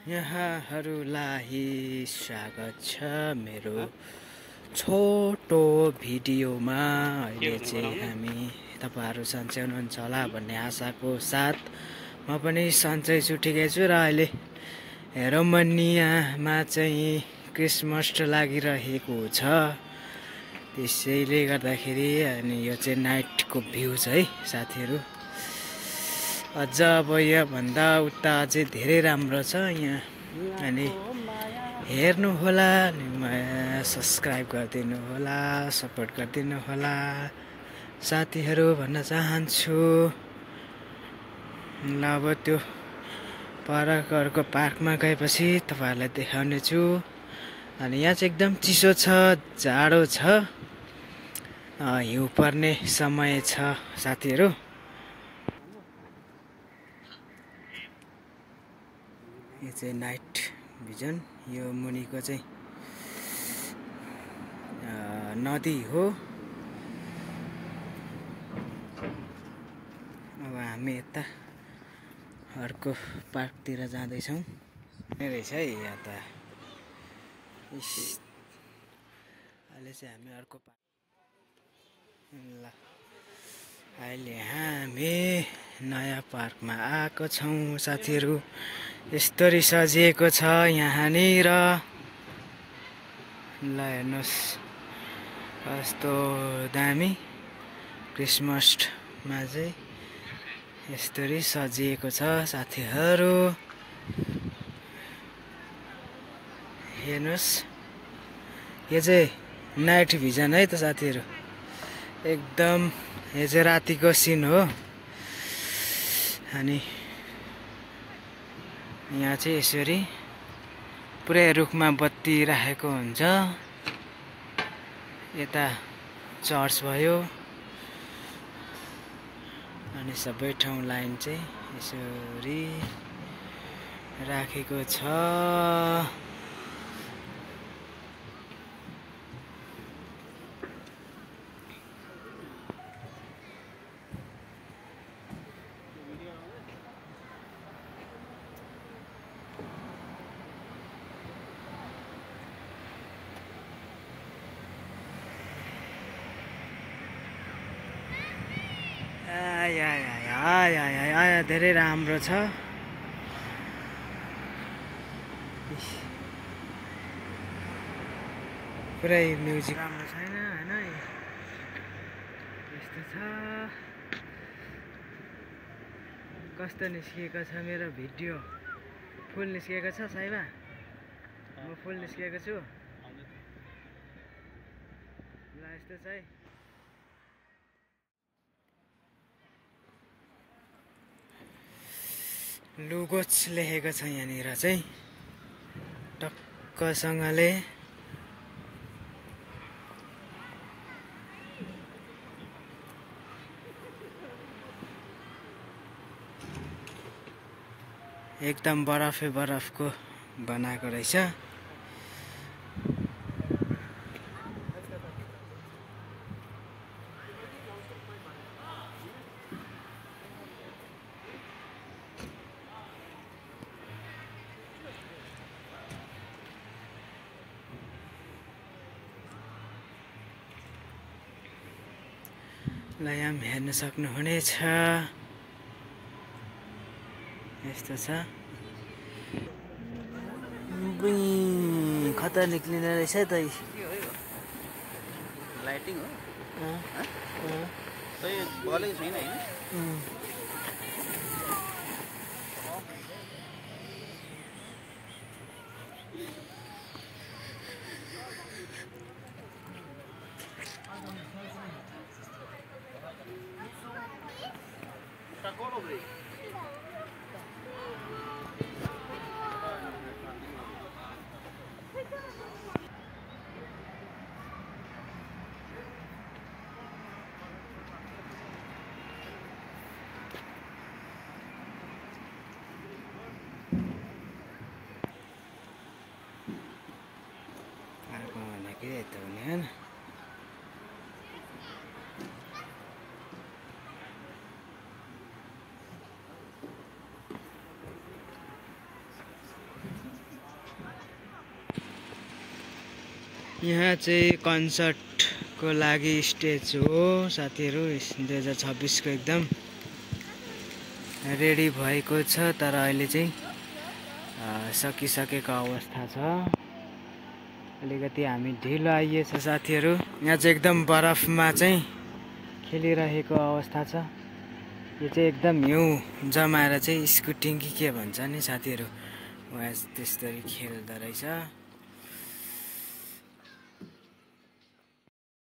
यहाँहरूलाई स्वागत छ मेरो छोटो भिडियोमा। अहिले चाहिँ हामी तपाईहरु सन्चै हुनुहुन्छ होला भन्ने आशाको साथ म पनि सन्चै छु, ठिकै छु। र अहिले रोमानियामा चाहिँ क्रिसमस लागिरहेको छ, त्यसैले गर्दाखेरि अनि यो चाहिँ नाइटको भ्यू छ है साथीहरु। अझ अब यहाँ भन्दा उता अझै धेरै राम्रो छ यहाँ, अनि हेर्नु होला, सब्स्क्राइब गरिदिनु होला, सपोर्ट गरिदिनु होला साथीहरु भन्न चाहन्छु। ल अब त्यो परको पार्कमा गएपछि तपाईहरुलाई देखाउने छु। अनि यहाँ चाहिँ एकदम चिसो छ, जाडो छ, हिउँ पर्ने समय छ साथीहरु। यो चाहिँ नाइट भिजन, यो मुनिको चाहिँ नदी हो। अब हामी यता अर्को पार्कतिर जाँदैछौँ। रहेछ है यहाँ त। अहिले चाहिँ हामी अर्को पार्क, ल अहिले हामी नयाँ पार्कमा आएको छौँ साथीहरु। यस्तरी सजिएको छ यहाँनिर, ल हेर्नुस् कस्तो दामी। क्रिसमसमा चाहिँ यस्तरी सजिएको छ साथीहरु, हेर्नुस्। यो चाहिँ नाइट भिजन है त साथीहरु, एकदम यो चाहिँ रातिको सिन हो। अनि यहाँ चाहिँ यसरी पुरै रुखमा बत्ती राखेको हुन्छ। यता चर्च भयो, अनि सबै ठाउँ लाइन चाहिँ यसरी राखेको छ। धेरै राम्रो छ। पुरै म्युजिक राम्रो छैन हैन, यस्तो छ। कस्तो निस्किएको छ मेरो भिडियो, फुल निस्किएको छ साइबा, म फुल निस्किएको छु। ल यस्तो छ है। लुगोच लेखेको छ यहाँनिर चाहिँ टक्कसँगले। एकदम बरफै बरफको बनाएको रहेछ। ल यहाँ हेर्न सक्नुहुनेछ, यस्तो छ। खतरा निक्लिने रहेछ त। लाइटिङ हो तै बलेको छैन हैन। भनेकै यता हुने हैन। यहाँ चाहिँ कन्सर्टको लागि स्टेज हो साथीहरू। 2026 को एकदम रेडी भएको छ, तर अहिले चाहिँ सकिसकेको अवस्था छ। अलिकति हामी ढिलो आइएछ साथीहरू। यहाँ चाहिँ एकदम बरफमा चाहिँ खेलिरहेको अवस्था छ। यो चाहिँ एकदम हिउँ जमाएर चाहिँ स्कुटिङ कि के भन्छ नि साथीहरू, उहाँ त्यस्तरी खेल्दो रहेछ।